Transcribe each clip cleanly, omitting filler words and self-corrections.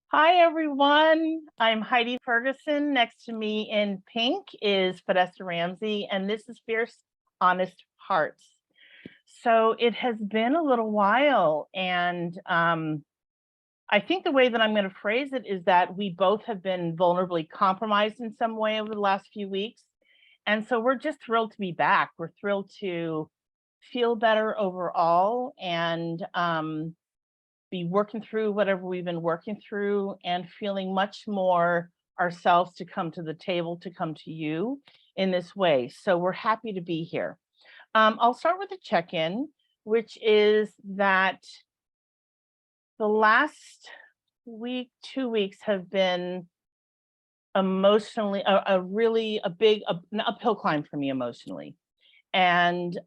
Hi, everyone. I'm Heidi Ferguson. Next to me in pink is Podesta Ramsey, and this is Fierce Honest Hearts. So it has been a little while, and I think the way that I'm going to phrase it is that we both have been vulnerably compromised in some way over the last few weeks. And so we're just thrilled to be back. We're thrilled to feel better overall and be working through whatever we've been working through and feeling much more ourselves to come to the table, to come to you in this way. So we're happy to be here. I'll start with a check-in, which is that the last week, 2 weeks have been emotionally an uphill climb for me emotionally. And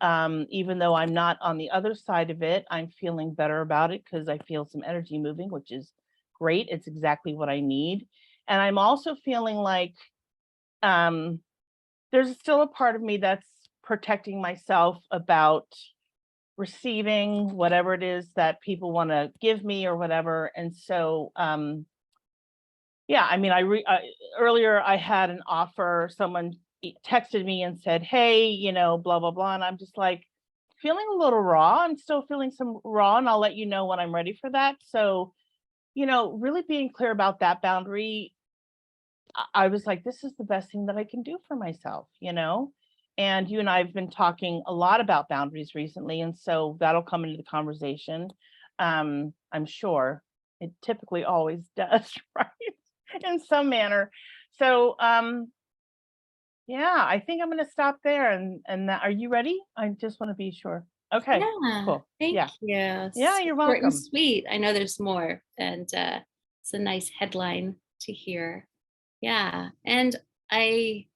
even though I'm not on the other side of it, I'm feeling better about it because I feel some energy moving, which is great. It's exactly what I need. And I'm also feeling like there's still a part of me that's protecting myself about receiving whatever it is that people want to give me or whatever. And so, yeah, I mean, earlier I had an offer. Someone texted me and said, "Hey, blah blah blah," and I'm just like feeling a little raw. I'm still feeling some raw, and I'll let you know when I'm ready for that. So, really being clear about that boundary. I was like, this is the best thing that I can do for myself. And you and I have been talking a lot about boundaries recently, and so that'll come into the conversation. I'm sure it typically always does, right? In some manner. So yeah, I think I'm gonna stop there and are you ready? I just want to be sure. Okay, Yeah, cool. thank Yeah. you. Yeah, So you're short and welcome. sweet. I know there's more, and it's a nice headline to hear. Yeah, and I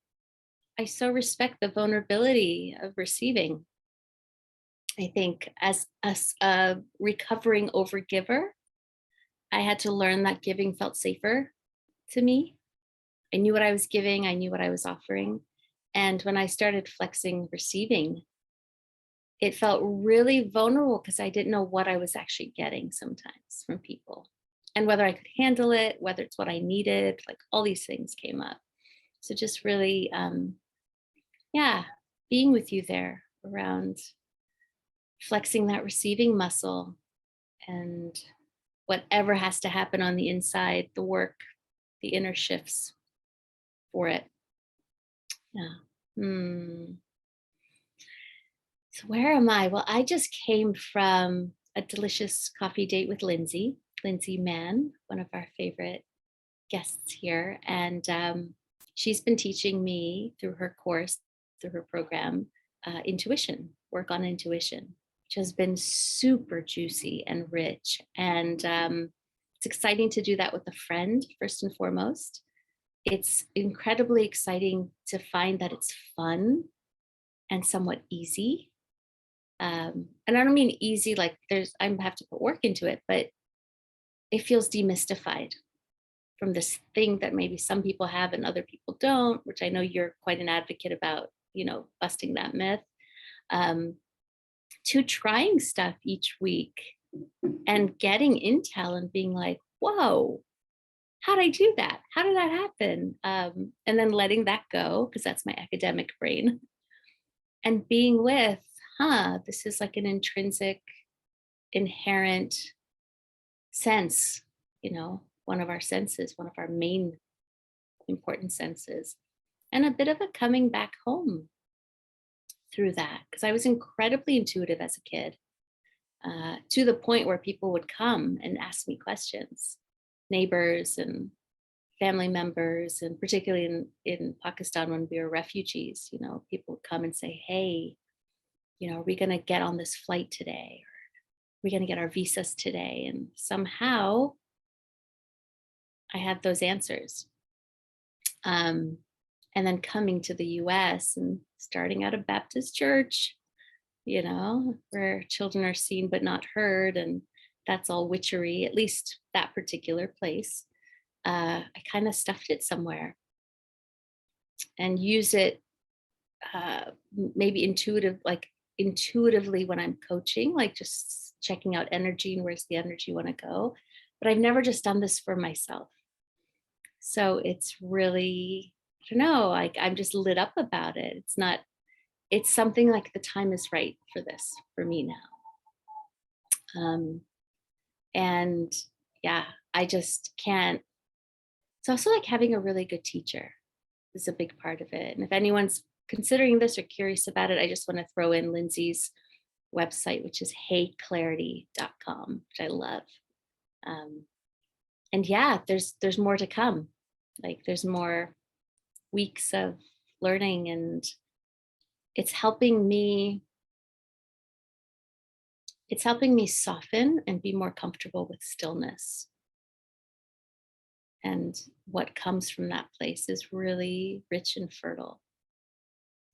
I so respect the vulnerability of receiving. I think as a recovering overgiver, I had to learn that giving felt safer to me. I knew what I was giving, I knew what I was offering, and when I started flexing receiving, it felt really vulnerable because I didn't know what I was actually getting sometimes from people and whether I could handle it, whether it's what I needed, like all these things came up. So just really, yeah, being with you there around flexing that receiving muscle and whatever has to happen on the inside, the work, the inner shifts for it. Yeah. Hmm. So where am I? Well, I just came from a delicious coffee date with Lindsay Mann, one of our favorite guests here. And she's been teaching me through her course, through her program, intuition, work on intuition, which has been super juicy and rich. And it's exciting to do that with a friend, first and foremost. It's incredibly exciting to find that it's fun and somewhat easy, and I don't mean easy like I have to put work into it, but it feels demystified from this thing that maybe some people have and other people don't, which I know you're quite an advocate about, busting that myth. um, to trying stuff each week and getting intel and being like, whoa, how did I do that? How did that happen? And then letting that go, because that's my academic brain, and being with, this is like an intrinsic, inherent sense, one of our senses, one of our main important senses, and a bit of a coming back home through that. Because I was incredibly intuitive as a kid, to the point where people would come and ask me questions, neighbors and family members, and particularly in Pakistan when we were refugees, people would come and say, hey, are we going to get on this flight today? Or are we going to get our visas today? And somehow I had those answers. Um, and then coming to the US and starting at a Baptist church, where children are seen but not heard. And that's all witchery, at least that particular place. I kind of stuffed it somewhere and use it, maybe intuitively when I'm coaching, like just checking out energy and where's the energy want to go. but I've never just done this for myself. So it's really, I don't know, like I'm just lit up about it. It's something like the time is right for this for me now. And yeah, I just can't. It's also like having a really good teacher is a big part of it. And if anyone's considering this or curious about it, I just want to throw in Lindsay's website, which is heyclarity.com, which I love. And yeah, there's more to come. Like there's more weeks of learning, and it's helping me soften and be more comfortable with stillness. And what comes from that place is really rich and fertile.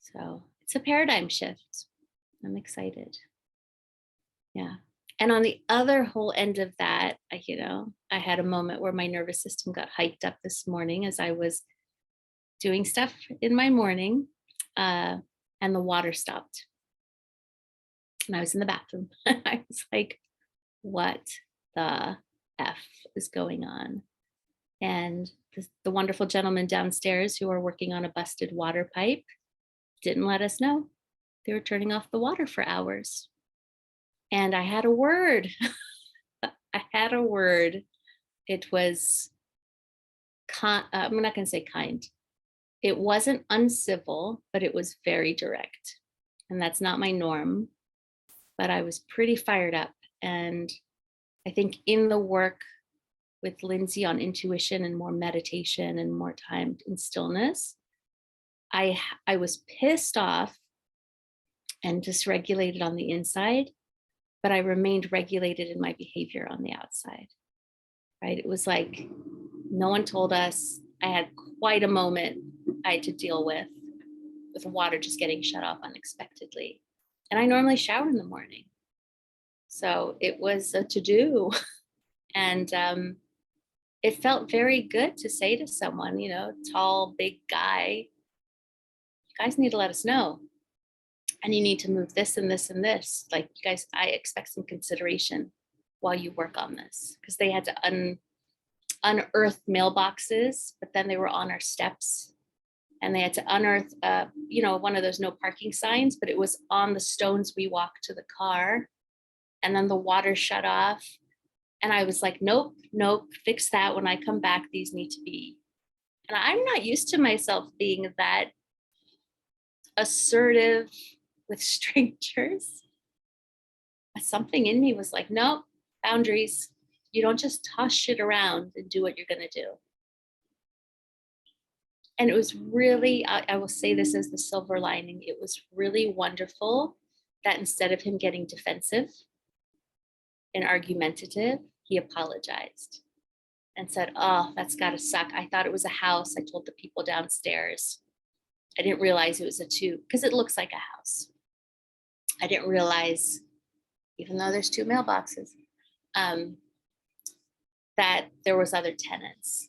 So it's a paradigm shift. I'm excited. Yeah. And on the other whole end of that, I had a moment where my nervous system got hyped up this morning as I was doing stuff in my morning, and the water stopped. And I was in the bathroom. I was like, what the F is going on? And the wonderful gentlemen downstairs who are working on a busted water pipe didn't let us know. They were turning off the water for hours. And I had a word. I had a word. It was, I'm not going to say kind. It wasn't uncivil, but it was very direct. And that's not my norm. But I was pretty fired up. And I think in the work with Lindsay on intuition and more meditation and more time in stillness, I was pissed off and dysregulated on the inside, but I remained regulated in my behavior on the outside, right? It was like no one told us. I had quite a moment I had to deal with water just getting shut off unexpectedly. And I normally shower in the morning. So it was a to-do. And it felt very good to say to someone, tall, big guy, you guys need to let us know. And you need to move this and this and this. Like, you guys, I expect some consideration while you work on this. Because they had to unearth mailboxes, but then they were on our steps. And they had to unearth, one of those no parking signs, but it was on the stones we walked to the car. And then the water shut off. And I was like, nope, fix that. When I come back, these need to be. And I'm not used to myself being that assertive with strangers. But something in me was like, nope, boundaries. You don't just toss shit around and do what you're going to do. And it was really, I will say this as the silver lining, it was really wonderful that instead of him getting defensive and argumentative, he apologized and said, oh, that's gotta suck. I thought it was a house. I told the people downstairs. I didn't realize it was a two, because it looks like a house. I didn't realize, even though there's two mailboxes, that there was other tenants,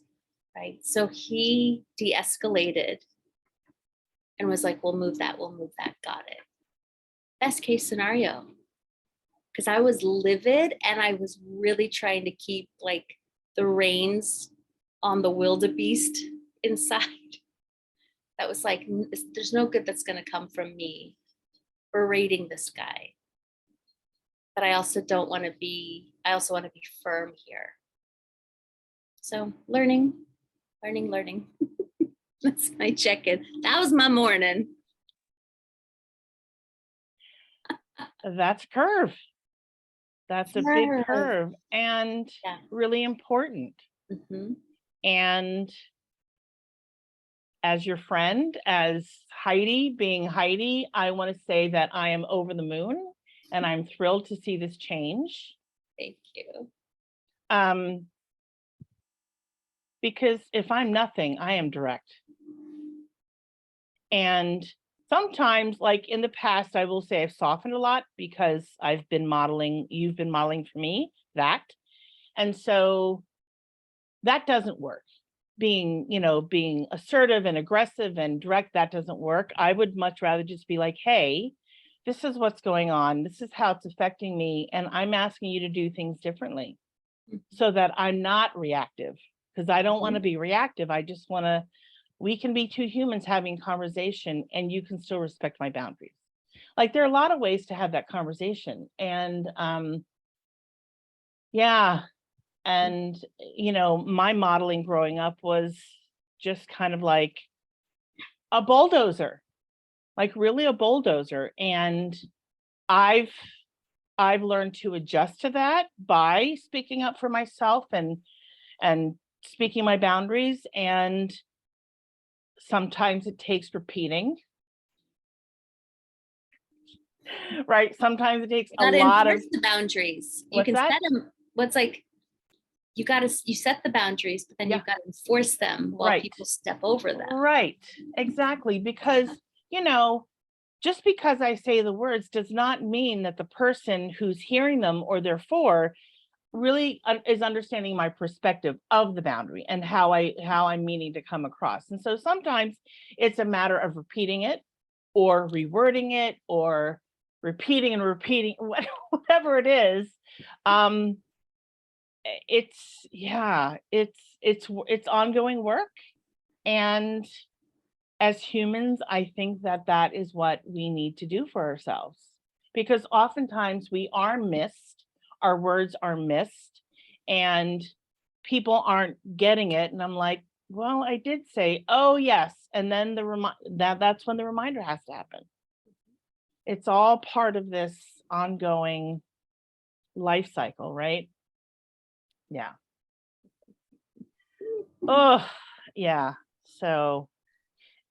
right? So he de-escalated and was like, we'll move that, got it. Best case scenario. Because I was livid and I was really trying to keep like the reins on the wildebeest inside. That was like, there's no good that's going to come from me berating this guy. But I also want to be firm here. So learning. That's my check-in. That was my morning. That's curve. That's a big curve and really important. Mm-hmm. And as your friend, as Heidi, being Heidi, I want to say that I am over the moon and I'm thrilled to see this change. Thank you. Because if I'm nothing, I am direct. And sometimes, like in the past, I will say I've softened a lot because you've been modeling for me that. And so that doesn't work. Being assertive and aggressive and direct, that doesn't work. I would much rather just be like, hey, this is what's going on. This is how it's affecting me. And I'm asking you to do things differently. so that I'm not reactive, because I don't want to be reactive. I just want to, we can be two humans having conversation and you can still respect my boundaries. Like there are a lot of ways to have that conversation. And yeah. And, you know, my modeling growing up was just kind of like a bulldozer, like really a bulldozer. And I've learned to adjust to that by speaking up for myself and speaking my boundaries. And sometimes it takes repeating, right? Sometimes it takes a You gotta lot of enforce the boundaries. You what's can that? set them. What's like you set the boundaries, but then Yeah. you've got to enforce them while Right. people step over them. Right, exactly. Because, you know, just because I say the words does not mean that the person who's hearing them or therefore really is understanding my perspective of the boundary and how I'm meaning to come across. And so sometimes it's a matter of repeating it or rewording it or repeating and repeating whatever it is. It's yeah, it's ongoing work. And as humans, I think that that is what we need to do for ourselves, because oftentimes we are missed, our words are missed, and people aren't getting it. And I'm like, well, I did say, oh yes, and then that's when the reminder has to happen. It's all part of this ongoing life cycle, right? Yeah. Oh, yeah. So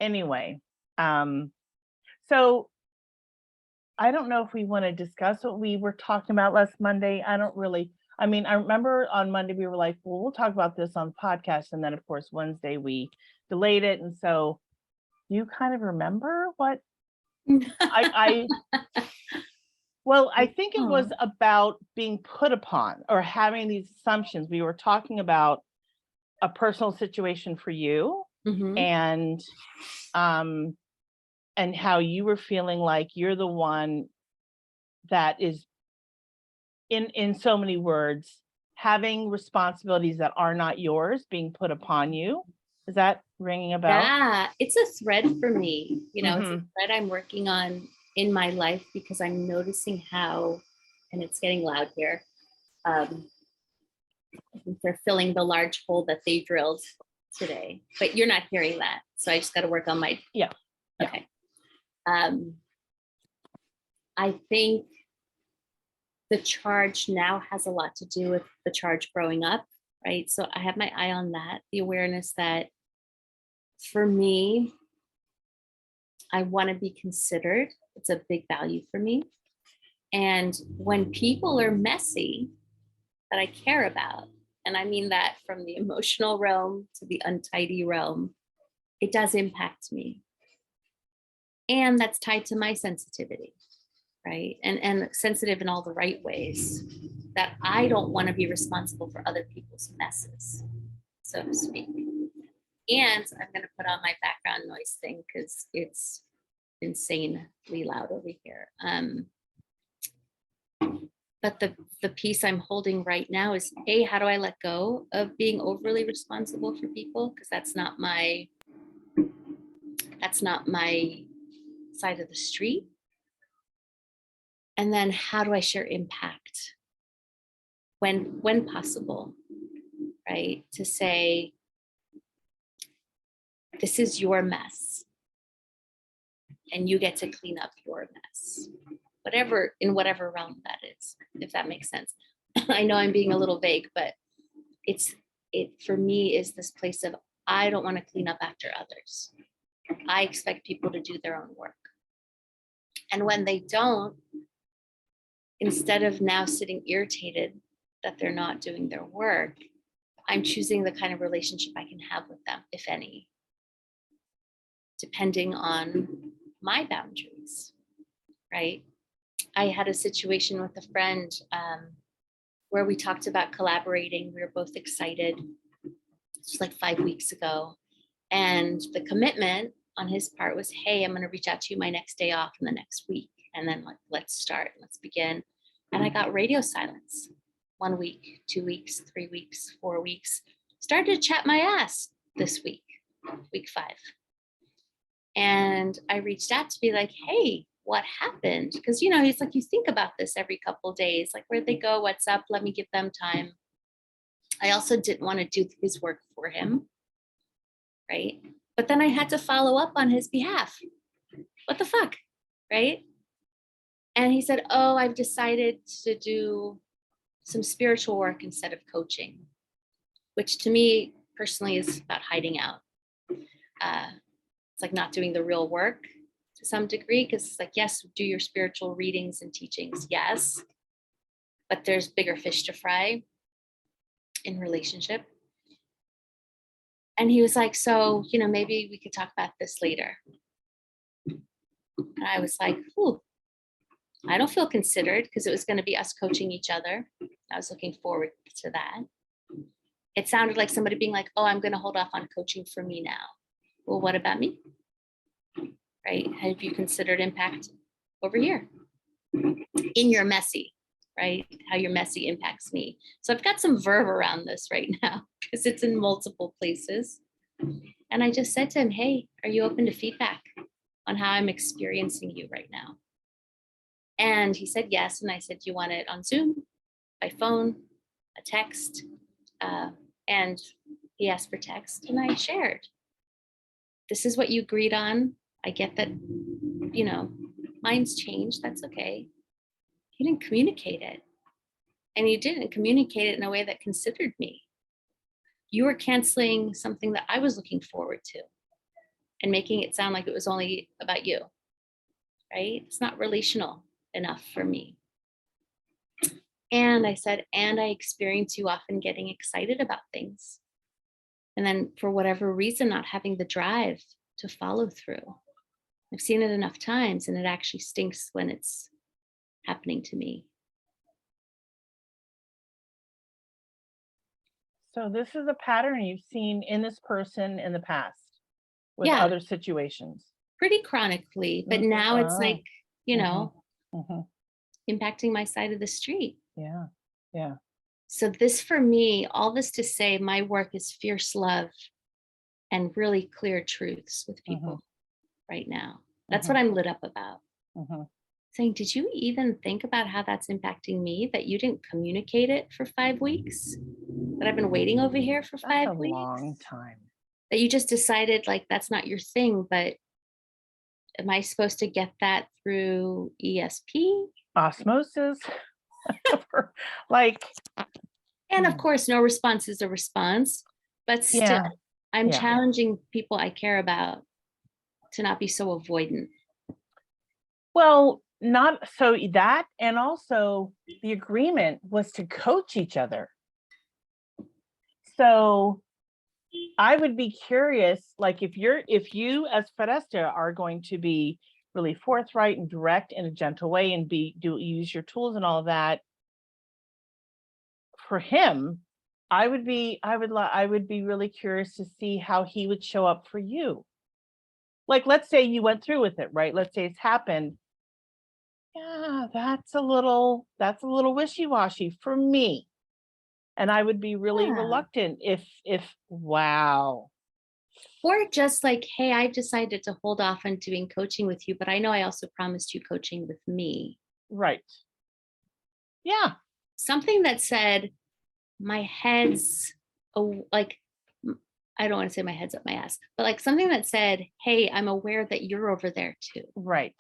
anyway, so I don't know if we want to discuss what we were talking about last Monday. I mean, I remember on Monday we were like, well, we'll talk about this on the podcast. And then of course, Wednesday delayed it. And so you kind of remember what I well, I think it was about being put upon or having these assumptions. We were talking about a personal situation for you and how you were feeling like you're the one that is in so many words having responsibilities that are not yours being put upon you. Is that ringing a bell? Yeah, it's a thread for me. You know, it's a thread I'm working on in my life because I'm noticing how, and it's getting loud here. I think they're filling the large hole that they drilled today, but you're not hearing that. So I just got to work on my. Yeah. Okay. I think the charge now has a lot to do with the charge growing up, right? So I have my eye on that, the awareness that for me, I want to be considered. It's a big value for me. And when people are messy that I care about, and I mean that from the emotional realm to the untidy realm, it does impact me. And that's tied to my sensitivity, right? And sensitive in all the right ways, that I don't want to be responsible for other people's messes, so to speak. And I'm going to put on my background noise thing because it's insanely loud over here. But the piece I'm holding right now is, A, how do I let go of being overly responsible for people? Because that's not my side of the street. And then how do I share impact when possible, right? To say, this is your mess and you get to clean up your mess, in whatever realm that is, if that makes sense. I know I'm being a little vague, but it for me is this place of, I don't want to clean up after others. I expect people to do their own work. And when they don't, instead of now sitting irritated that they're not doing their work, I'm choosing the kind of relationship I can have with them, if any, depending on my boundaries, right? I had a situation with a friend where we talked about collaborating. We were both excited. It's like 5 weeks ago. And the commitment on his part was, hey, I'm going to reach out to you my next day off in the next week. And then let's start, let's begin. And I got radio silence. 1 week, 2 weeks, 3 weeks, 4 weeks. Started to chat my ass this week, week 5. And I reached out to be like, hey, what happened? Because, he's like, you think about this every couple days, like where'd they go? What's up? Let me give them time. I also didn't want to do his work for him. Right. But then I had to follow up on his behalf. What the fuck? Right. And he said, oh, I've decided to do some spiritual work instead of coaching, which to me personally is about hiding out. It's like not doing the real work to some degree, because it's like, yes, do your spiritual readings and teachings, yes, but there's bigger fish to fry in relationship. And he was like, so, maybe we could talk about this later. And I was like, ooh, I don't feel considered, because it was going to be us coaching each other. I was looking forward to that. It sounded like somebody being like, oh, I'm going to hold off on coaching for me now. Well, what about me? Right? Have you considered impact over here in your messy, right? How your messy impacts me. So I've got some verb around this right now because it's in multiple places. And I just said to him, hey, are you open to feedback on how I'm experiencing you right now? And he said yes. And I said, do you want it on Zoom, by phone, a text? And he asked for text, and I shared. This is what you agreed on. I get that, minds change. That's okay. He didn't communicate it. And he didn't communicate it in a way that considered me. You were canceling something that I was looking forward to and making it sound like it was only about you, right? It's not relational enough for me. And I said, and I experience you often getting excited about things. And then for whatever reason, not having the drive to follow through. I've seen it enough times, and it actually stinks when it's happening to me. So this is a pattern you've seen in this person in the past with Yeah. other situations. Pretty chronically, but now it's like, impacting my side of the street. Yeah. Yeah. So this, for me, all this to say, my work is fierce love and really clear truths with people right now. That's what I'm lit up about. Saying, did you even think about how that's impacting me, that you didn't communicate it for 5 weeks, that I've been waiting over here for 5 weeks? That's a long time. That you just decided like that's not your thing, but am I supposed to get that through ESP? Osmosis. Like, and of course, no response is a response, but still, I'm challenging people I care about to not be so avoidant. Well, not so that, and also the agreement was to coach each other. So I would be curious, like if you as Foresta are going to be really forthright and direct in a gentle way and use your tools and all of that, for him, I would be really curious to see how he would show up for you. Like, let's say you went through with it, right? Let's say it's happened. Yeah, that's a little wishy-washy for me. And I would be really reluctant if wow. Or just like, hey, I've decided to hold off on doing coaching with you, but I know I also promised you coaching with me. Right. Yeah. Something that said, my head's like, I don't want to say my head's up my ass, but like something that said, hey, I'm aware that you're over there too. Right.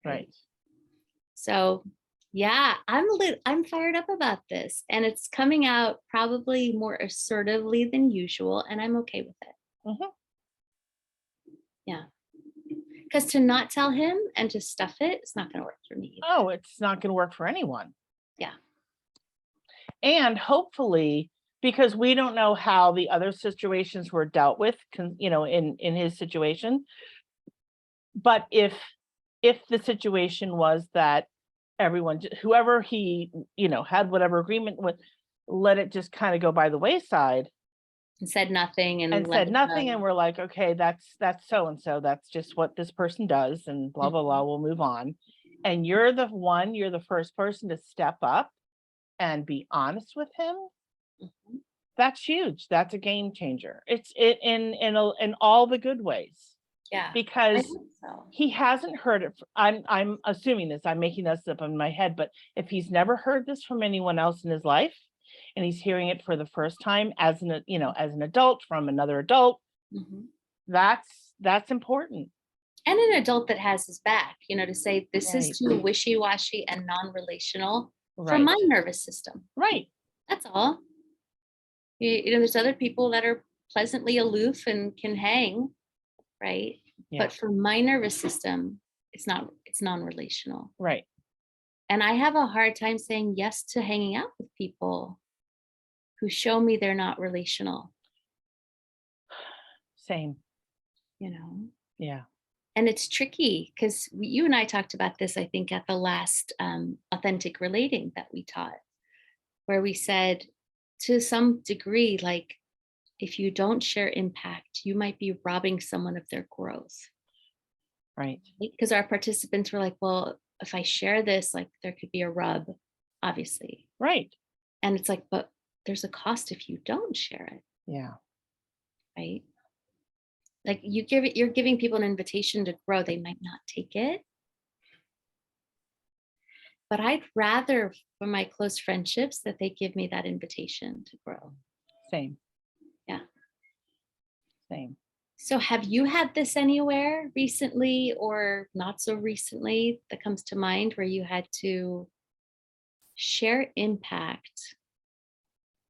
Right. So yeah, I'm fired up about this, and it's coming out probably more assertively than usual, and I'm okay with it. Yeah. Because to not tell him and to stuff it, it's not going to work for me either. Oh, it's not going to work for anyone. Yeah. And hopefully, because we don't know how the other situations were dealt with, in his situation. But if the situation was that whoever he, had whatever agreement with, let it just kind of go by the wayside. And said nothing and said nothing. And we're like, okay, that's so-and-so. That's just what this person does, and blah, blah, blah, we'll move on. And you're the first person to step up and be honest with him, Mhm. that's huge. That's a game changer. It's it in all the good ways, Yeah, I because hope so. he hasn't heard it. I'm assuming this. I'm making this up in my head, but if he's never heard this from anyone else in his life, and he's hearing it for the first time as as an adult from another adult, Mhm. that's important. And an adult that has his back, to say this is Right. too wishy-washy and non-relational for Right. my nervous system. Right. That's all. There's other people that are pleasantly aloof and can hang, right? Yeah. But for my nervous system, it's non-relational. Right. And I have a hard time saying yes to hanging out with people who show me they're not relational, Same. you know? Yeah. And it's tricky because you and I talked about this, I think, at the last authentic relating that we taught, where we said to some degree, like, if you don't share impact, you might be robbing someone of their growth. Right. Because our participants were like, well, if I share this, like, there could be a rub, obviously. Right. And it's like, but there's a cost if you don't share it, Yeah. right? Like you're giving people an invitation to grow. They might not take it. But I'd rather for my close friendships that they give me that invitation to grow. Same. Yeah. Same. So have you had this anywhere recently or not so recently that comes to mind where you had to share impact,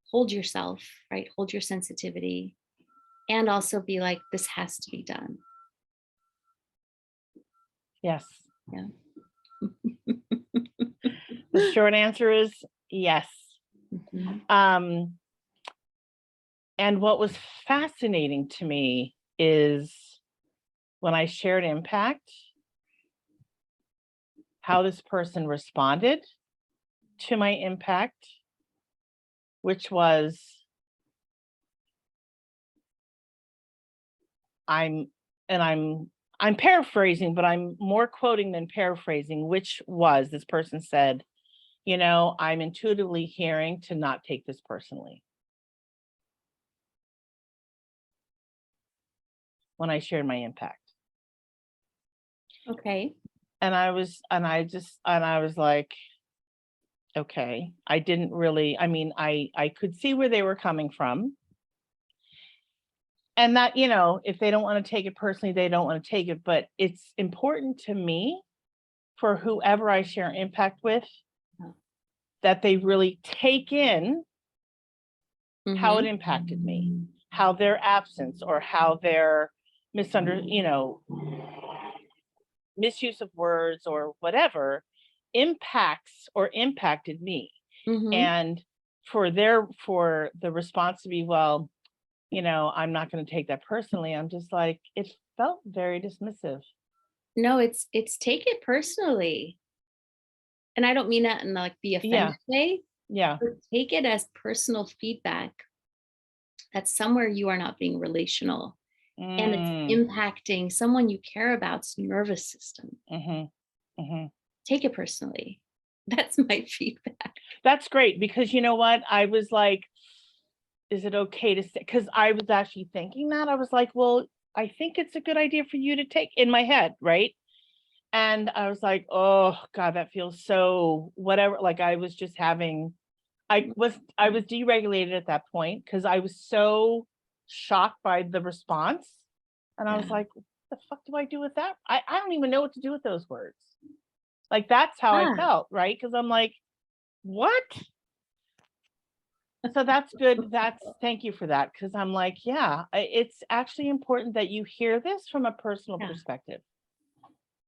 hold yourself, right? Hold your sensitivity, and also be like, this has to be done. Yes. Yeah. The short answer is yes. Mhm. And what was fascinating to me is when I shared impact, how this person responded to my impact, which was I'm and I'm paraphrasing, but I'm more quoting than paraphrasing, which was this person said, I'm intuitively hearing to not take this personally when I shared my impact. Okay. And I was like, okay, I didn't really, I mean, I could see where they were coming from. And that, if they don't want to take it personally, they don't want to take it. But it's important to me for whoever I share impact with Oh. that they really take in how it Mhm. impacted me, how their absence or how their misuse of words or whatever impacts or impacted me. Mhm. And for the response to be, well, I'm not going to take that personally. I'm just like, it felt very dismissive. No, it's take it personally. And I don't mean that in like the Yeah. offended way, Yeah. but take it as personal feedback that somewhere you are not being relational and it's Mm, impacting someone you care about's nervous system. hmm hmm Take it personally. That's my feedback. That's great because you know what? I was like, is it okay to say? Because I was actually thinking that. I was like, well, I think it's a good idea for you to take in my head, right? And I was like, oh God, that feels so whatever. Like I was just having, I was deregulated at that point because I was so shocked by the response. And I was Yeah. like, what the fuck do I do with that? I don't even know what to do with those words. Like that's how I Ah, felt, right? Because I'm like, what? So that's good. Thank you for that. Cause I'm like, yeah, it's actually important that you hear this from a personal yeah. perspective.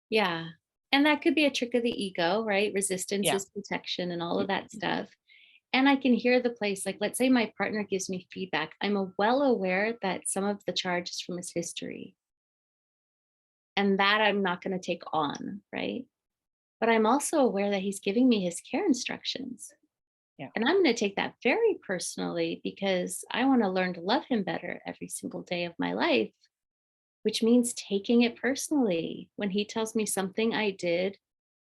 Yeah. And that could be a trick of the ego, right? Resistance Yeah. is protection and all of that stuff. And I can hear the place. Like, let's say my partner gives me feedback. I'm well aware that some of the charge is from his history and that I'm not going to take on, right? But I'm also aware that he's giving me his care instructions. Yeah. And I'm going to take that very personally because I want to learn to love him better every single day of my life, which means taking it personally. When he tells me something I did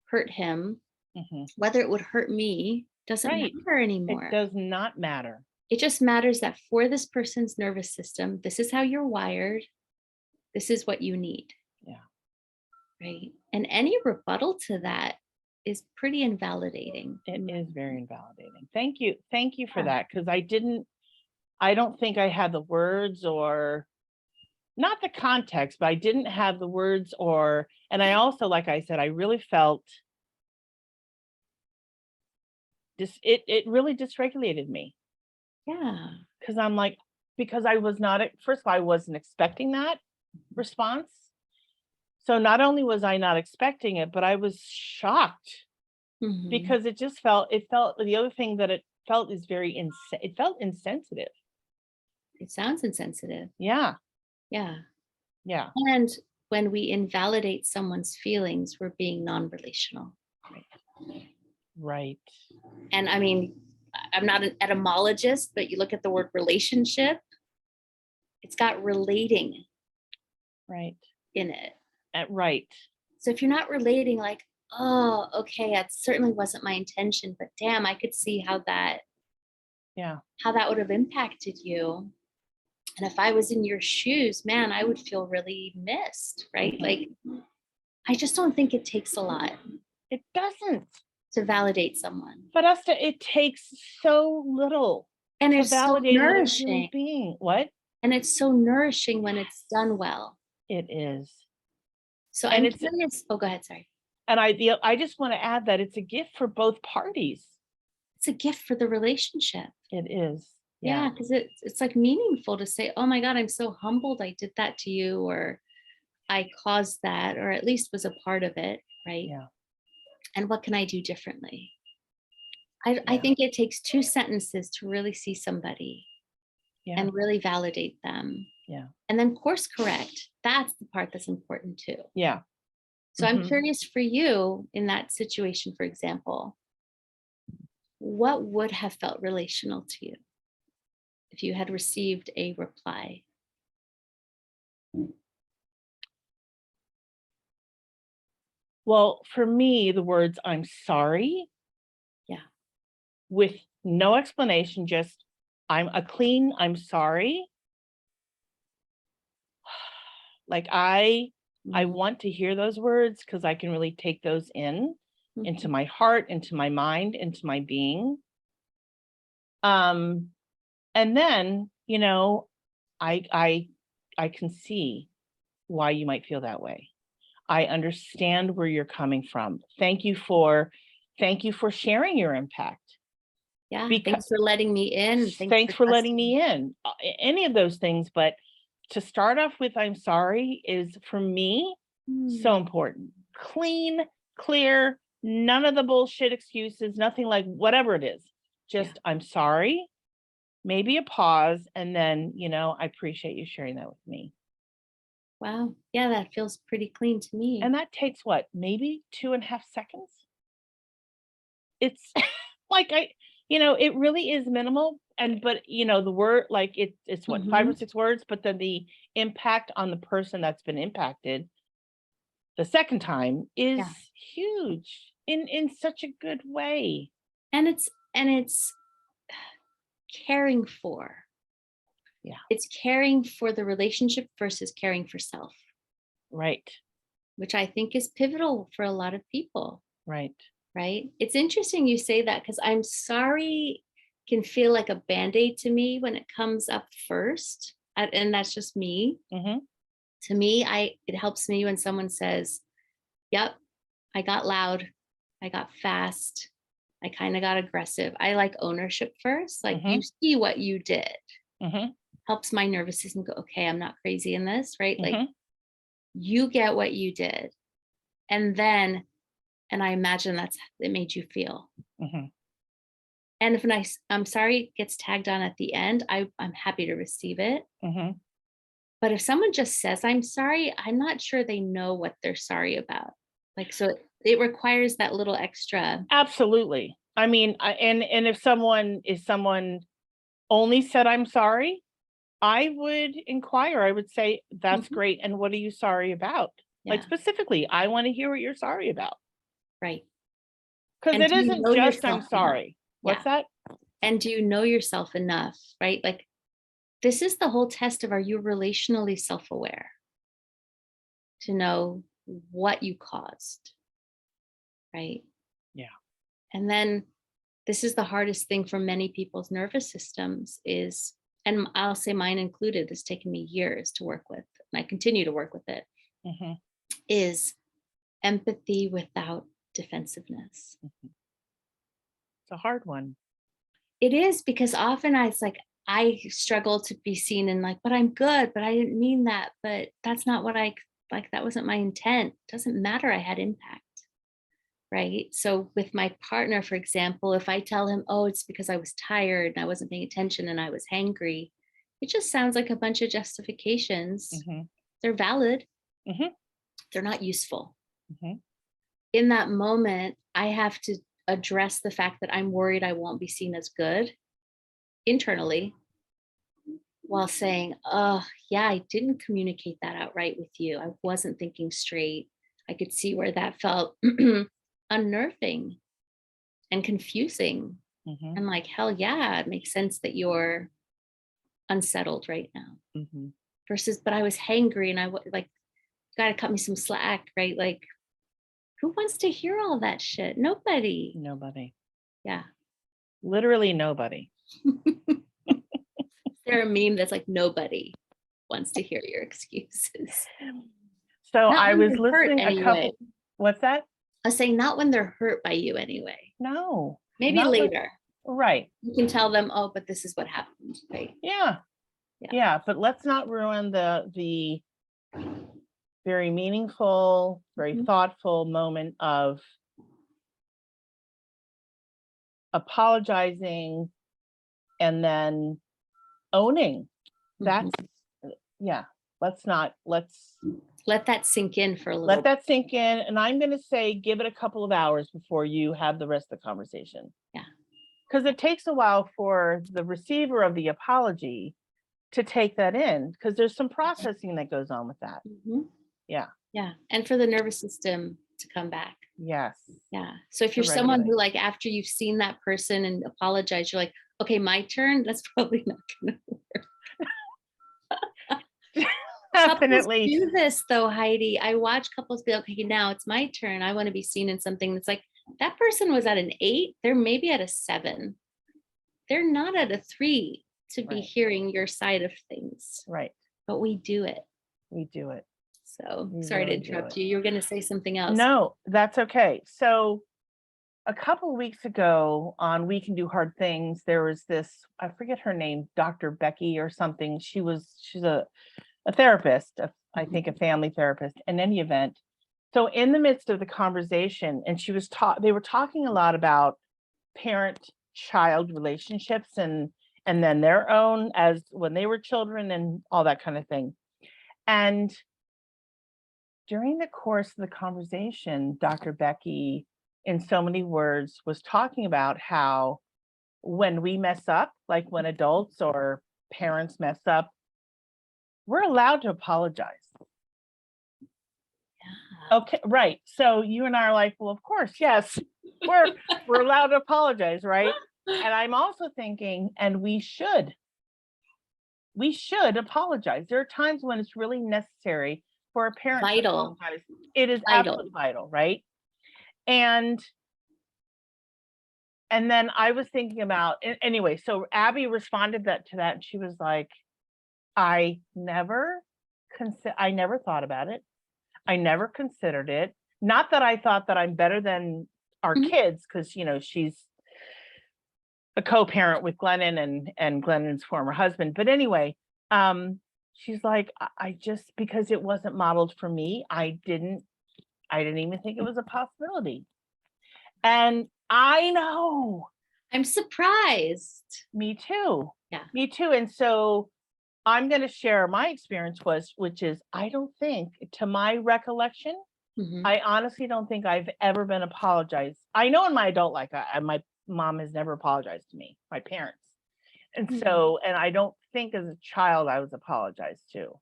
hurt him, hmm whether it would hurt me doesn't Right. matter anymore. It does not matter. It just matters that for this person's nervous system, this is how you're wired. This is what you need. Yeah. Right. And any rebuttal to that is pretty invalidating. It is very invalidating. Thank you. Thank you for Yeah. that. Because I don't think I had the words, or not the context, but I didn't have the words, and I also, like I said, I really felt this, it really dysregulated me. Yeah. Because I'm like, because I was not, first of all, I wasn't expecting that response. So not only was I not expecting it, but I was shocked, Mhm. because it felt, the other thing that it felt is it felt insensitive. It sounds insensitive. Yeah. Yeah. Yeah. And when we invalidate someone's feelings, we're being non-relational. Right. And I mean, I'm not an etymologist, but you look at the word relationship, it's got relating Right. in it. Right. So if you're not relating, like, oh, okay, that certainly wasn't my intention, but damn, I could see how that would have impacted you. And if I was in your shoes, man, I would feel really missed, right? Like, I just don't think it takes a lot It doesn't. to validate someone. But it takes so little And to it's so validate another human nourishing. being. What? And it's so nourishing when it's done well. It is. So And I'm curious. Oh, go ahead. Sorry. And I just want to add that it's a gift for both parties. It's a gift for the relationship. It is. Yeah, because it's like meaningful to say, oh my God, I'm so humbled I did that to you, or I caused that, or at least was a part of it, right? Yeah. And what can I do differently? I think it takes 2 sentences to really see somebody and really validate them. Yeah. And then course correct. That's the part that's important too. Yeah. So I'm curious for you in that situation, for example, what would have felt relational to you if you had received a reply? Well, for me, the words "I'm sorry," with no explanation, just I'm sorry. Like I want to hear those words, because I can really take those into my heart, into my mind, into my being. And then, I can see why you might feel that way. I understand where you're coming from. Thank you for sharing your impact. Yeah, Because thanks for letting me in. thanks for letting me in. Any of those things, but to start off with "I'm sorry" is, for me, so important. Clean, clear, none of the bullshit excuses, nothing like whatever it is. Just "I'm sorry," maybe a pause, and then, I appreciate you sharing that with me. Wow. Yeah, that feels pretty clean to me. And that takes what, maybe 2.5 seconds? It's like it really is minimal. But the word, like it's what, 5 or 6 words, but then the impact on the person that's been impacted the second time is huge in such a good way. And it's caring for. Yeah. It's caring for the relationship versus caring for self. Right. Which I think is pivotal for a lot of people. Right. Right. It's interesting you say that, because I'm sorry can feel like a band-aid to me when it comes up first. And that's just me. To me, it helps me when someone says, yep, I got loud, I got fast, I kind of got aggressive. I like ownership first. Like, you see what you did. Helps my nervous system go, okay, I'm not crazy in this, right? Like, you get what you did. And I imagine it made you feel. And if I'm sorry gets tagged on at the end, I'm happy to receive it. But if someone just says, I'm sorry, I'm not sure they know what they're sorry about. Like, so it requires that little extra. Absolutely. I mean, and if someone only said "I'm sorry," I would inquire. I would say, "That's great. And what are you sorry about?" Like, specifically, I want to hear what you're sorry about. Right. Because it isn't just "I'm sorry." What's that? And do you know yourself enough, right? Like, this is the whole test of, are you relationally self-aware to know what you caused, right? Yeah. And then this is the hardest thing for many people's nervous systems is, and I'll say mine included, it's taken me years to work with, and I continue to work with it, Mhm. is empathy without defensiveness. It's a hard one. It is, because often it's like I struggle to be seen and like, but I'm good, but I didn't mean that, but that's not what I like, that wasn't my intent. Doesn't matter, I had impact. Right. So with my partner, for example, if I tell him, oh, it's because I was tired and I wasn't paying attention and I was hangry, it just sounds like a bunch of justifications. Mhm. They're valid. Mhm. They're not useful. Mhm. In that moment, I have to address the fact that I'm worried I won't be seen as good internally, while saying, oh, yeah, I didn't communicate that outright with you. I wasn't thinking straight. I could see where that felt unnerving and confusing. Mhm. And like, hell yeah, it makes sense that you're unsettled right now. Mhm. Versus, but I was hangry and like, gotta cut me some slack, right? Like, who wants to hear all that shit? Nobody. Nobody. Yeah. Literally nobody. There a meme that's like, nobody wants to hear your excuses. So Not I when was they're hurt listening a anyway. couple. What's that? I was saying, not when they're hurt by you anyway. No. Maybe not when- later. Right. You can tell them, oh, but this is what happened. Right. Yeah. Yeah. Yeah. But let's not ruin the very meaningful, very Mhm. thoughtful moment of apologizing and then owning. That's yeah. Let's Let that sink in for a little let that sink in. And I'm going to say, give it a couple of hours before you have the rest of the conversation. Yeah. Because it takes a while for the receiver of the apology to take that in, because there's some processing that goes on with that. Mhm. Yeah. Yeah. And for the nervous system to come back. Yes. Yeah. So if To you're someone regulate. who, like, after you've seen that person and apologize, you're like, okay, my turn, that's probably not gonna work. Couples Definitely. do this though, Heidi. I watch couples be like, okay, now it's my turn. I want to be seen in something that's like, that person was at an 8, they're maybe at a 7. They're not at a 3 to be Right. hearing your side of things. Right. But we do it. We do it. So We sorry really to do interrupt it. you. You were going to say something else. No, that's okay. So a couple of weeks ago on We Can Do Hard Things, there was this, I forget her name, Dr. Becky or something. She's a therapist, I think a family therapist in any event. So in the midst of the conversation, and they were talking a lot about parent-child relationships and then their own as when they were children and all that kind of thing. And during the course of the conversation, Dr. Becky, in so many words, was talking about how when we mess up, like when adults or parents mess up, we're allowed to apologize. Yeah. Okay, right. So you and I are like, well, of course, yes, we're allowed to apologize, right? And I'm also thinking, and we should apologize. There are times when it's really necessary for a parent Vital. to apologize. It is Vital. absolutely vital, right? And then I was thinking about anyway, so Abby responded to that, and she was like, I never thought about it. I never considered it. Not that I thought that I'm better than our Mhm. kids, because she's a co-parent with Glennon and Glennon's former husband. But anyway, she's like, I just, because it wasn't modeled for me, I didn't even think it was a possibility. And I know. I'm surprised. Me too. Yeah. Me too. And so I'm going to share my experience which is, I don't think, to my recollection, I honestly don't think I've ever been apologized. I know in my adult life, my mom has never apologized to me, my parents. And so, and I don't think as a child I was apologized to.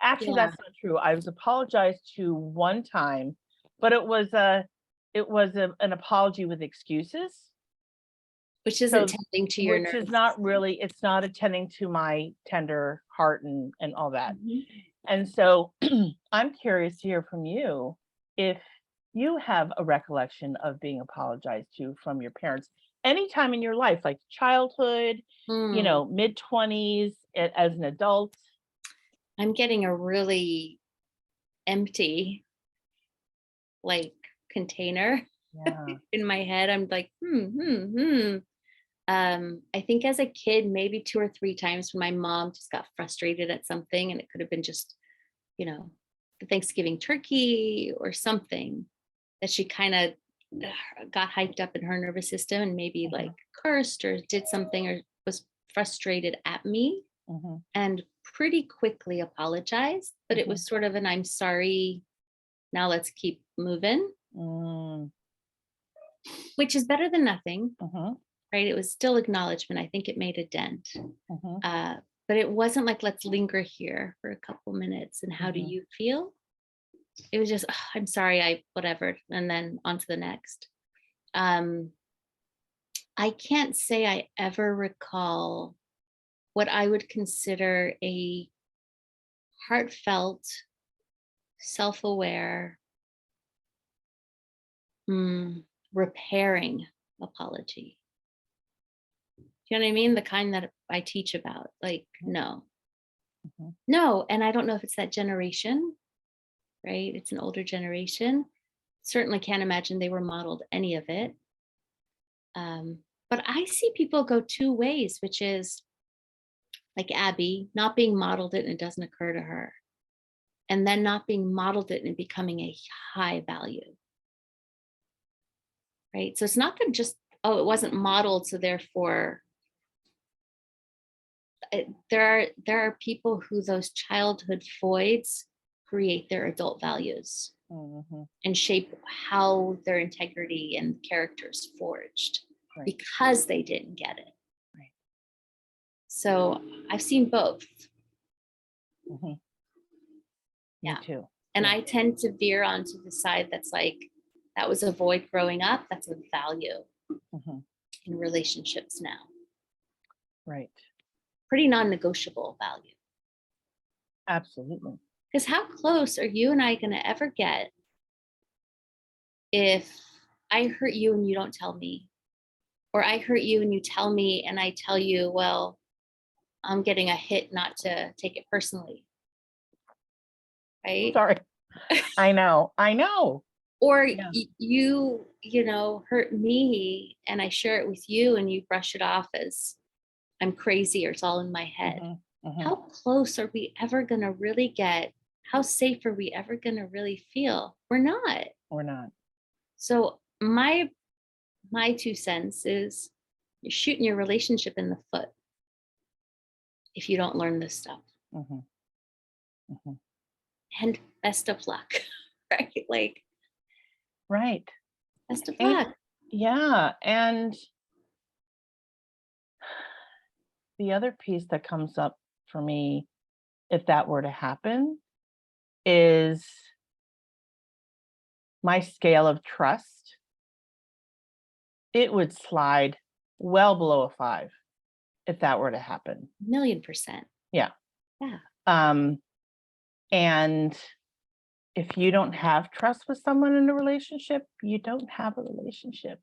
Actually, Yeah. that's not true. I was apologized to one time, but it was an apology with excuses. Which So, isn't tending to your which is nerves. not really, it's not attending to my tender heart and all that. And so I'm curious to hear from you if you have a recollection of being apologized to from your parents anytime in your life, like childhood, Mm. mid-20s, as an adult. I'm getting a really empty like container Yeah. in my head. I'm like, I think as a kid, maybe 2 or 3 times when my mom just got frustrated at something, and it could have been just, the Thanksgiving turkey or something that she kind of got hyped up in her nervous system and maybe like cursed or did something or was frustrated at me and pretty quickly apologized. But it was sort of an I'm sorry, now let's keep moving, which is better than nothing, right? It was still acknowledgement. I think it made a dent. But it wasn't like, let's linger here for a couple minutes. And how do you feel? It was just, "Oh, I'm sorry, whatever." And then on to the next. I can't say I ever recall what I would consider a heartfelt, self-aware, repairing apology. Do you know what I mean? The kind that I teach about. Like, no. No. And I don't know if it's that generation, right? It's an older generation. Certainly can't imagine they were modeled any of it. But I see people go two ways, which is like Abby, not being modeled it and it doesn't occur to her. And then not being modeled it and becoming a high value. Right. So it's not that just, oh, it wasn't modeled. So therefore, there are people who those childhood voids create their adult values and shape how their integrity and character is forged because they didn't get it. Right. So I've seen both. Me too. And I tend to veer onto the side that's like, that was a void growing up. That's a value in relationships now. Right. Pretty non-negotiable value. Absolutely. Because how close are you and I going to ever get if I hurt you and you don't tell me? Or I hurt you and you tell me and I tell you, well, I'm getting a hit not to take it personally. Right? Sorry. I know. Or you hurt me and I share it with you and you brush it off as I'm crazy or it's all in my head. How close are we ever going to really get? How safe are we ever going to really feel? We're not. So my 2 cents is you're shooting your relationship in the foot if you don't learn this stuff. And best of luck, right? Like, right. Best of luck. Yeah. And the other piece that comes up for me, if that were to happen, is my scale of trust. It would slide well below a 5 if that were to happen. 1,000,000%. Yeah. And if you don't have trust with someone in a relationship, you don't have a relationship.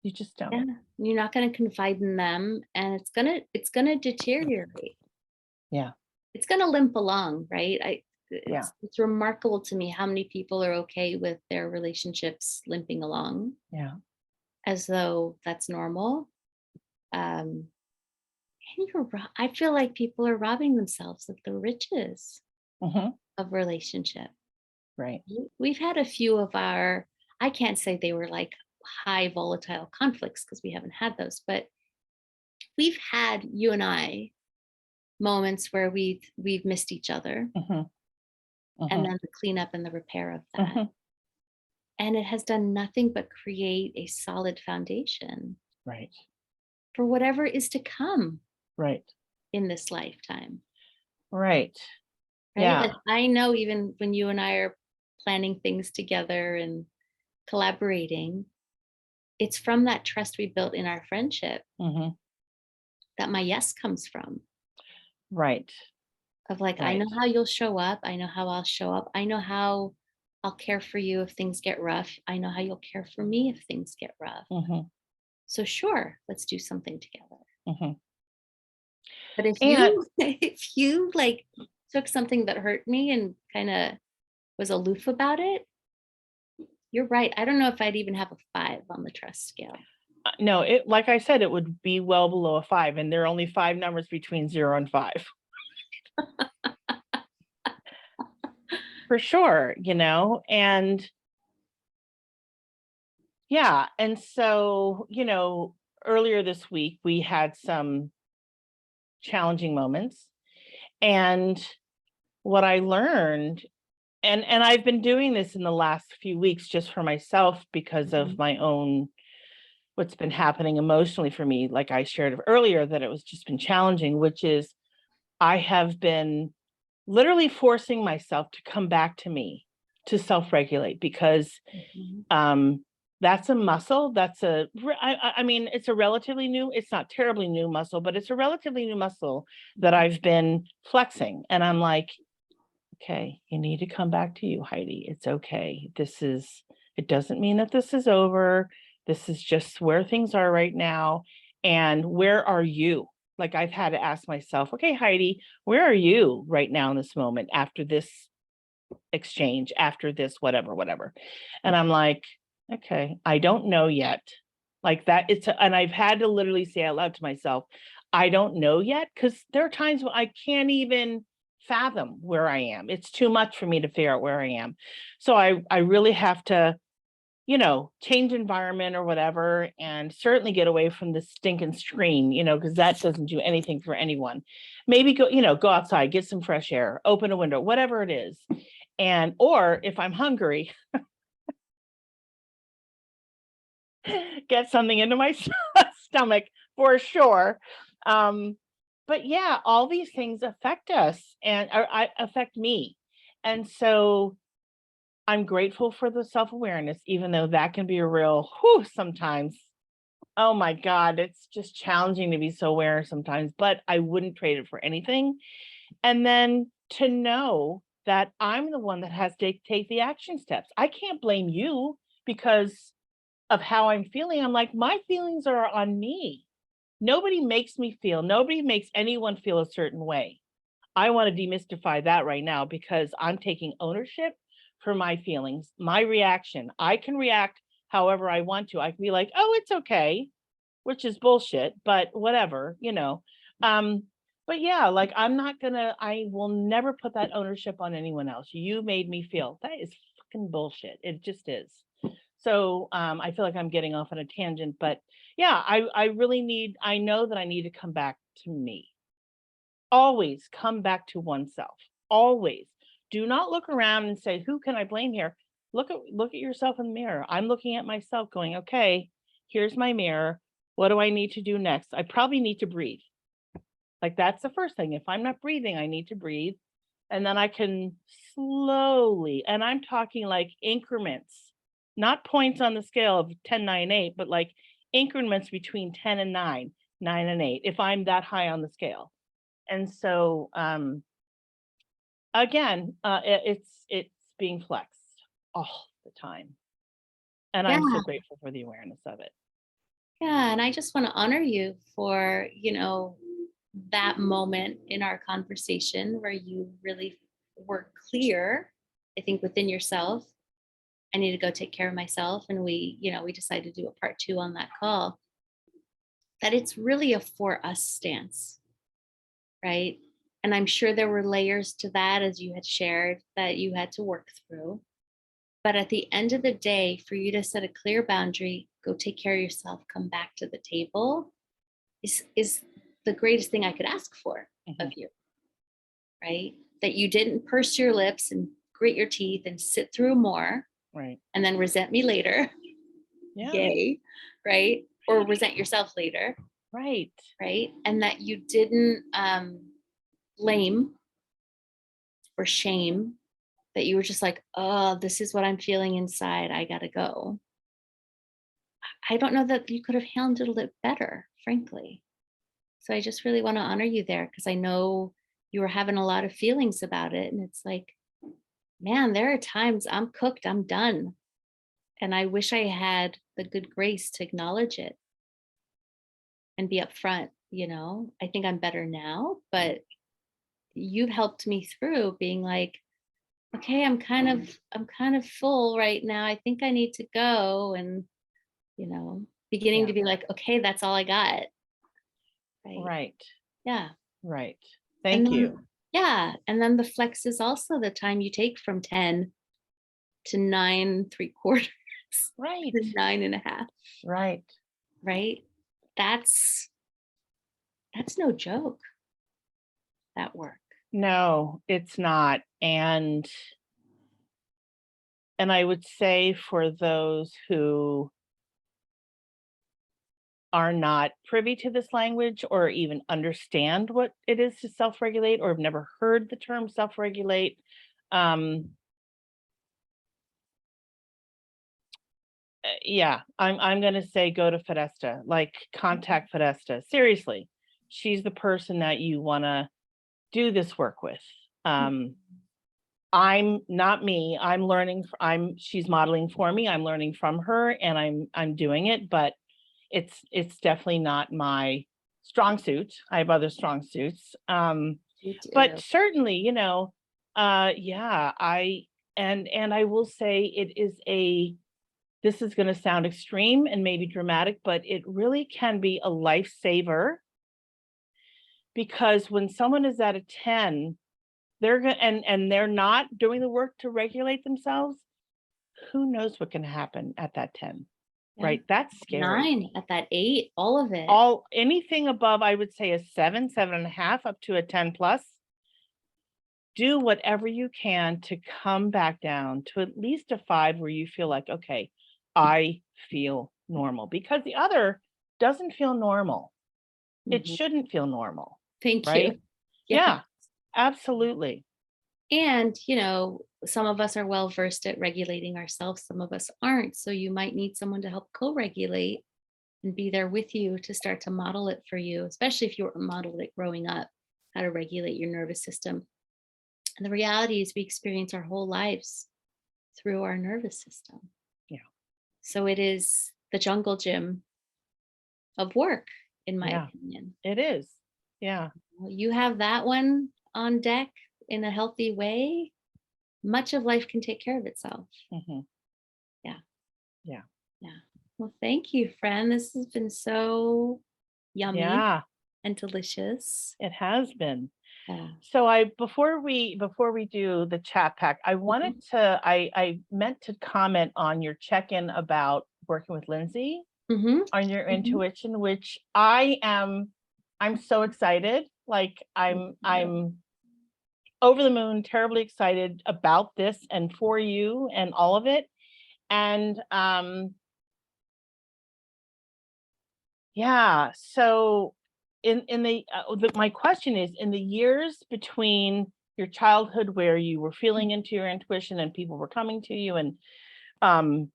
You just don't. Yeah. You're not going to confide in them, and it's gonna deteriorate. Yeah. It's gonna limp along, right? It's remarkable to me how many people are okay with their relationships limping along. Yeah. As though that's normal. And I feel like people are robbing themselves of the riches of relationship. Right. We've had a few of I can't say they were like high volatile conflicts because we haven't had those, but we've had, you and I, moments where we've missed each other. And then the cleanup and the repair of that. And it has done nothing but create a solid foundation. Right. For whatever is to come. Right. In this lifetime. Right. Yeah. Like I know even when you and I are planning things together and collaborating, it's from that trust we built in our friendship Mhm. that my yes comes from. Right. Of like, I know Right. how you'll show up. I know how I'll show up. I know how I'll care for you if things get rough. I know how you'll care for me if things get rough. Mhm. So sure, let's do something together. Mhm. But if And you if you like took something that hurt me and kind of was aloof about it, you're right. I don't know if I'd even have a 5 on the trust scale. no, it like I said, it would be well below a 5, and there are only 5 numbers between 0 and 5. For sure, and yeah, and so, earlier this week, we had some challenging moments, and what I learned and I've been doing this in the last few weeks just for myself because of Mhm. my own what's been happening emotionally for me, like I shared earlier, that it was just been challenging, which is I have been literally forcing myself to come back to me, to self-regulate, because Mhm. um that's a muscle. I mean, it's a relatively new, it's not terribly new muscle, but it's a relatively new muscle that Mhm. I've been flexing. And I'm like, okay, you need to come back to you, Heidi. It's okay. It doesn't mean that this is over. This is just where things are right now. And where are you? Like, I've had to ask myself, okay, Heidi, where are you right now in this moment after this exchange, after this, whatever, whatever. And I'm like, okay, I don't know yet. Like that, and I've had to literally say out loud to myself, I don't know yet, because there are times when I can't even fathom where I am. It's too much for me to figure out where I am. So I really have to, change environment or whatever, and certainly get away from the stinking screen, because that doesn't do anything for anyone. Maybe go outside, get some fresh air, open a window, whatever it is. And or if I'm hungry, get something into my stomach for sure. Um, but yeah, all these things affect us and affect me. And so I'm grateful for the self-awareness, even though that can be a real whew sometimes. Oh my God, it's just challenging to be so aware sometimes, but I wouldn't trade it for anything. And then to know that I'm the one that has to take the action steps. I can't blame you because of how I'm feeling. I'm like, my feelings are on me. Nobody makes anyone feel a certain way. I want to demystify that right now because I'm taking ownership for my feelings, my reaction. I can react however I want to. I can be like, oh, it's okay, which is bullshit, but whatever. Um, but yeah, like I will never put that ownership on anyone else. You made me feel. That is fucking bullshit. It just is. So I feel like I'm getting off on a tangent, but yeah, I know that I need to come back to me. Always come back to oneself. Always. Do not look around and say, who can I blame here? Look at yourself in the mirror. I'm looking at myself going, okay, here's my mirror. What do I need to do next? I probably need to breathe. Like that's the first thing. If I'm not breathing, I need to breathe. And then I can slowly, and I'm talking like increments, not points on the scale of 10, 9, 8, but like increments between 10 and 9, 9 and 8, if I'm that high on the scale. And so again, it's being flexed all the time. And Yeah. I'm so grateful for the awareness of it. Yeah. And I just want to honor you for, that moment in our conversation where you really were clear, I think, within yourself. I need to go take care of myself. And we decided to do a part 2 on that call. That it's really a for us stance, right? And I'm sure there were layers to that, as you had shared, that you had to work through. But at the end of the day, for you to set a clear boundary, go take care of yourself, come back to the table is the greatest thing I could ask for of Mhm. you, right? That you didn't purse your lips and grit your teeth and sit through more Right. and then resent me later. Yeah. Yay, right? Or resent yourself later, Right. right? And that you didn't blame or shame, that you were just like, oh, this is what I'm feeling inside. I gotta go. I don't know that you could have handled it better, frankly. So I just really want to honor you there because I know you were having a lot of feelings about it. And it's like, man, there are times I'm cooked, I'm done. And I wish I had the good grace to acknowledge it and be upfront. I think I'm better now, but you've helped me through being like, okay, I'm kind of full right now. I think I need to go. And, beginning Yeah. to be like, okay, that's all I got. Right. Right. Yeah. Right. And Thank then, you. yeah. And then the flex is also the time you take from 10 to 9 3/4 Right. to 9.5. Right. Right. That's that's no joke, that work. No, it's not. And I would say for those who are not privy to this language or even understand what it is to self-regulate or have never heard the term self-regulate, um, yeah, I'm gonna say go to Fidesta, like contact Fidesta. Seriously, she's the person that you wanna do this work with. Um, I'm not me. I'm learning. She's modeling for me. I'm learning from her, and I'm doing it. But it's definitely not my strong suit. I have other strong suits. You But do. certainly, yeah, and I will say it is a. This is going to sound extreme and maybe dramatic, but it really can be a lifesaver because when someone is at a 10, they're gonna and they're not doing the work to regulate themselves, who knows what can happen at that 10, Yeah. right? That's scary. 9 at that 8, all of it. All anything above, I would say a 7, 7.5, up to a 10 plus. Do whatever you can to come back down to at least a 5 where you feel like, okay, I feel normal because the other doesn't feel normal. It Mhm. shouldn't feel normal, Thank right? you. Yeah. Yeah, absolutely. And, some of us are well versed at regulating ourselves, some of us aren't. So you might need someone to help co-regulate and be there with you to start to model it for you, especially if you were modeled it growing up, how to regulate your nervous system. And the reality is we experience our whole lives through our nervous system. Yeah, So it is the jungle gym of work, in my yeah, opinion. it is. Yeah. You have that one on deck in a healthy way, much of life can take care of itself. Mhm. Yeah. Yeah. Yeah. Well, thank you, friend. This has been so yummy Yeah, and delicious. it has been. Yeah. So I before we do the chat pack, I wanted Mhm. to I meant to comment on your check-in about working with Lindsay Mhm. on your Mhm. intuition, which I'm so excited. Like Thank you. I'm over the moon, terribly excited about this and for you and all of it. And yeah, so my question is in the years between your childhood where you were feeling into your intuition and people were coming to you and um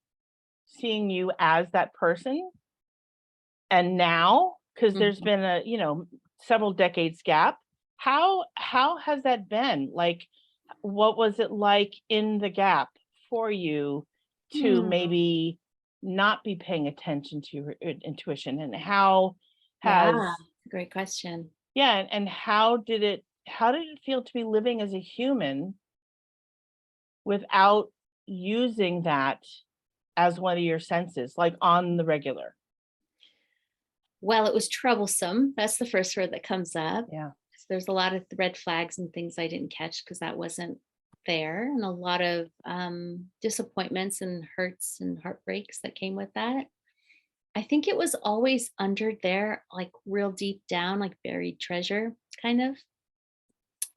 seeing you as that person and now because there's Mhm. been a several decades gap, how has that been? Like what was it like in the gap for you to Hmm. maybe not be paying attention to your intuition and how Yeah. has Great question. yeah and how did it feel to be living as a human without using that as one of your senses like on the regular? Well, it was troublesome. That's the first word that comes up. Yeah. So there's a lot of red flags and things I didn't catch because that wasn't there, and a lot of disappointments and hurts and heartbreaks that came with that. I think it was always under there, like real deep down, like buried treasure, kind of.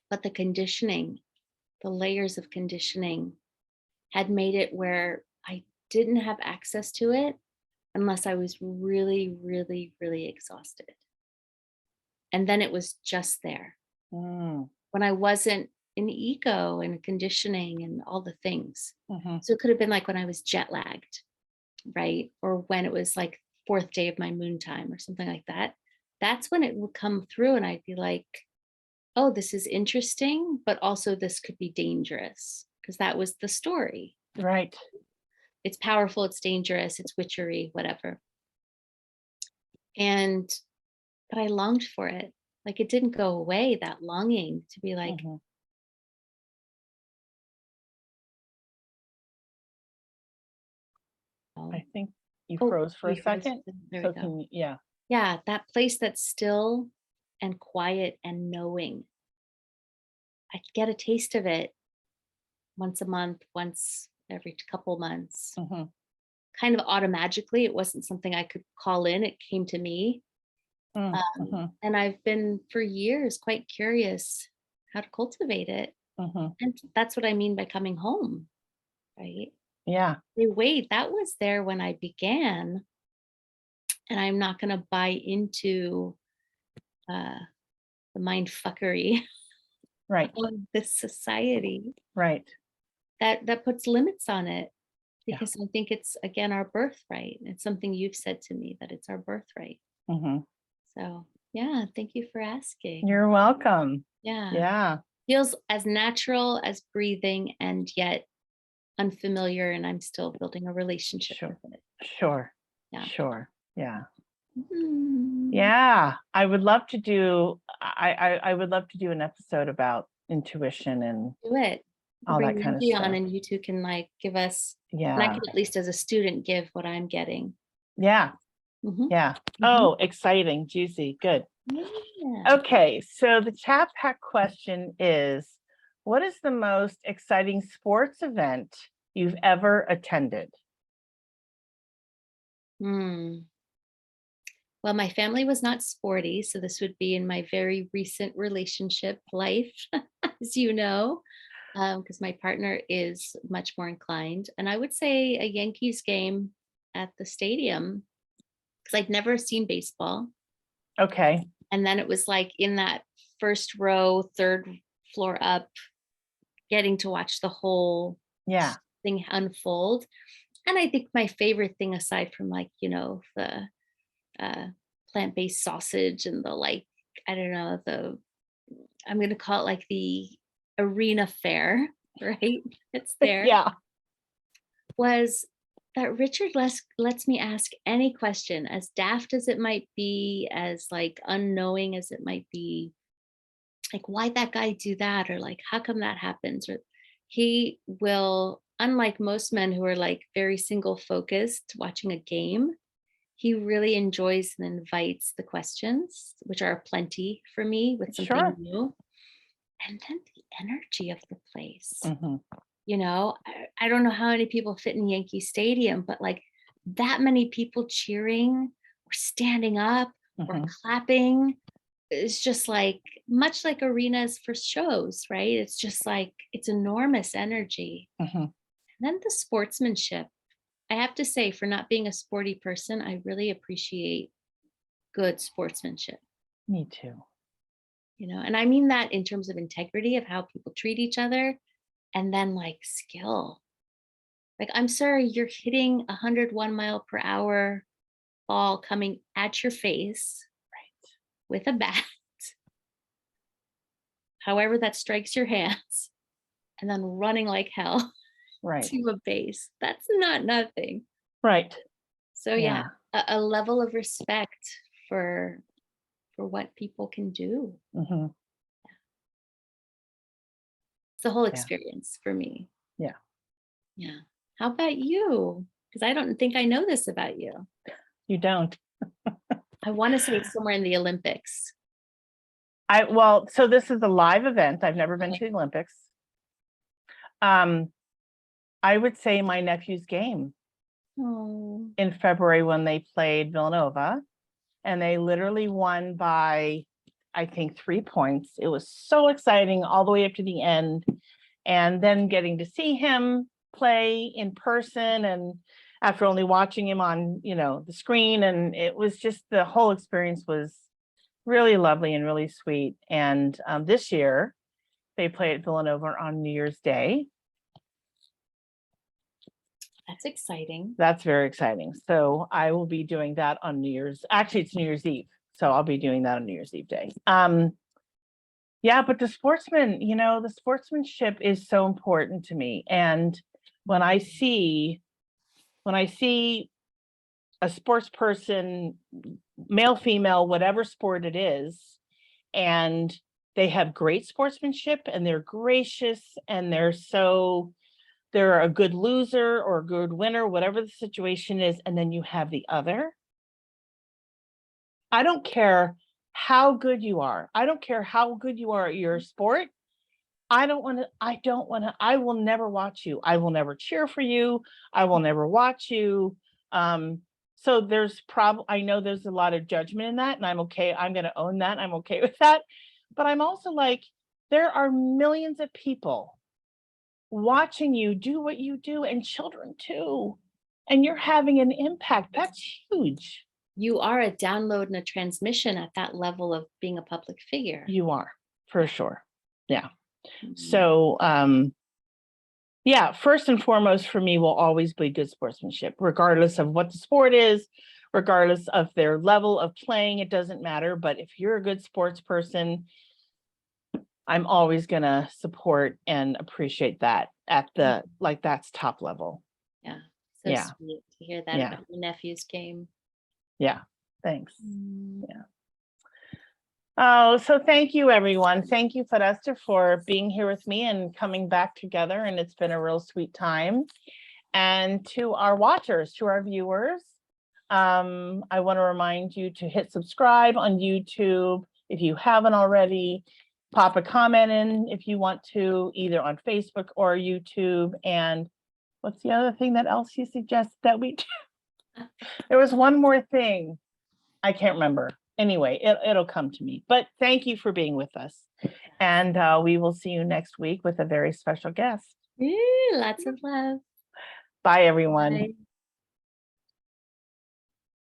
But the conditioning, the layers of conditioning had made it where I didn't have access to it unless I was really, really, really exhausted. And then it was just there Mm, when I wasn't in ego and conditioning and all the things. mhm. So it could have been like when I was jet lagged, right? Or when it was like fourth day of my moon time or something like that, that's when it would come through and I'd be like, oh, this is interesting, but also this could be dangerous because that was the story. Right. It's powerful, it's dangerous, it's witchery, whatever. And but I longed for it. Like it didn't go away, that longing to be like, Mhm. oh, I think you oh, froze for a you froze. second. There we So go. can you, yeah. Yeah, that place that's still and quiet and knowing. I get a taste of it once a month, once every couple months. Mhm. Kind of automatically. It wasn't something I could call in. It came to me. Mhm. And I've been for years quite curious how to cultivate it. Mhm. And that's what I mean by coming home, right? Yeah. Say, wait, that was there when I began, and I'm not going to buy into uh, the mind fuckery Right. of this society Right. that puts limits on it. Yeah. Because I think it's again our birthright. It's something you've said to me that it's our birthright. Mhm. So yeah, thank you for asking. You're welcome. Yeah, Yeah. feels as natural as breathing and yet unfamiliar, and I'm still building a relationship Sure. with it. Sure. Yeah. Sure. Yeah. Mhm. Yeah. I would love to do I would love to do an episode about intuition and Do it. We'll all bring that kind of Lindsay on, stuff. and you two can like give us, and I Yeah. can at least as a student give what I'm getting. Yeah. Mhm, Yeah. mhm. Oh, exciting, juicy. Good. Yeah. Okay, so the chat pack question is, what is the most exciting sports event you've ever attended? Hmm. Well, my family was not sporty, so this would be in my very recent relationship life, as you know, because my partner is much more inclined. And I would say a Yankees game at the stadium, because I'd never seen baseball. Okay. And then it was like in that first row, third floor up, getting to watch the whole Yeah. thing unfold. And I think my favorite thing, aside from like, the uh, plant-based sausage and the like, I don't know, I'm going to call it like the arena fair, right? It's there, Yeah. was that Richard lets me ask any question, as daft as it might be, as like unknowing as it might be, like why'd that guy do that, or like how come that happens, or he will, unlike most men who are like very single focused watching a game, he really enjoys and invites the questions, which are plenty for me with something Sure. new. And then the energy of the place. Mhm. I don't know how many people fit in Yankee Stadium, but like that many people cheering or standing up or Mhm. clapping is just like much like arenas for shows, right? It's just like it's enormous energy. Mhm. And then the sportsmanship. I have to say, for not being a sporty person, I really appreciate good sportsmanship, Me too. and I mean that in terms of integrity of how people treat each other, and then like skill. Like, I'm sorry, you're hitting 101 mile per hour ball coming at your face with a bat, however that strikes your hands, and then running like hell Right. to a base. That's not nothing. Right. So yeah, Yeah. a level of respect for what people can do. Mhm. It's the whole Yeah. experience for me. Yeah. Yeah. How about you? Because I don't think I know this about you. You don't. I want to say it's somewhere in the Olympics. Well, so this is a live event. I've never been Okay. to the Olympics. I would say my nephew's game Oh, in February when they played Villanova, and they literally won by, I think, 3 points. It was so exciting all the way up to the end. And then getting to see him play in person, and after only watching him on, the screen, and it was just, the whole experience was really lovely and really sweet. And this year they play at Villanova on New Year's Day. That's exciting. That's very exciting. So I will be doing that on New Year's. Actually, it's New Year's Eve. So I'll be doing that on New Year's Eve day. Yeah, but the sportsmanship is so important to me. And when I see a sports person, male, female, whatever sport it is, and they have great sportsmanship and they're gracious and they're a good loser or a good winner, whatever the situation is, and then you have the other. I don't care how good you are. I don't care how good you are at your sport. I will never watch you. I will never cheer for you. I will never watch you. So I know there's a lot of judgment in that, and I'm okay. I'm going to own that. I'm okay with that. But I'm also like, there are millions of people watching you do what you do, and children too. And you're having an impact. That's huge. You are a download and a transmission at that level of being a public figure. You are, for sure. Yeah. Mhm. So, yeah, first and foremost for me will always be good sportsmanship, regardless of what the sport is, regardless of their level of playing, it doesn't matter. But if you're a good sports person, I'm always going to support and appreciate that that's top level. Yeah. So Yeah. sweet to hear that Yeah. about your nephew's game. Yeah. Thanks. Mm. Yeah. Oh, so thank you, everyone. Thank you, Foresta, for being here with me and coming back together. And it's been a real sweet time. And to our watchers, to our viewers, I want to remind you to hit subscribe on YouTube if you haven't already. Pop a comment in if you want to, either on Facebook or YouTube. And what's the other thing that else you suggest that we do? There was one more thing. I can't remember. Anyway, it'll come to me. But thank you for being with us. And we will see you next week with a very special guest. Lots of love. Bye, everyone. Bye.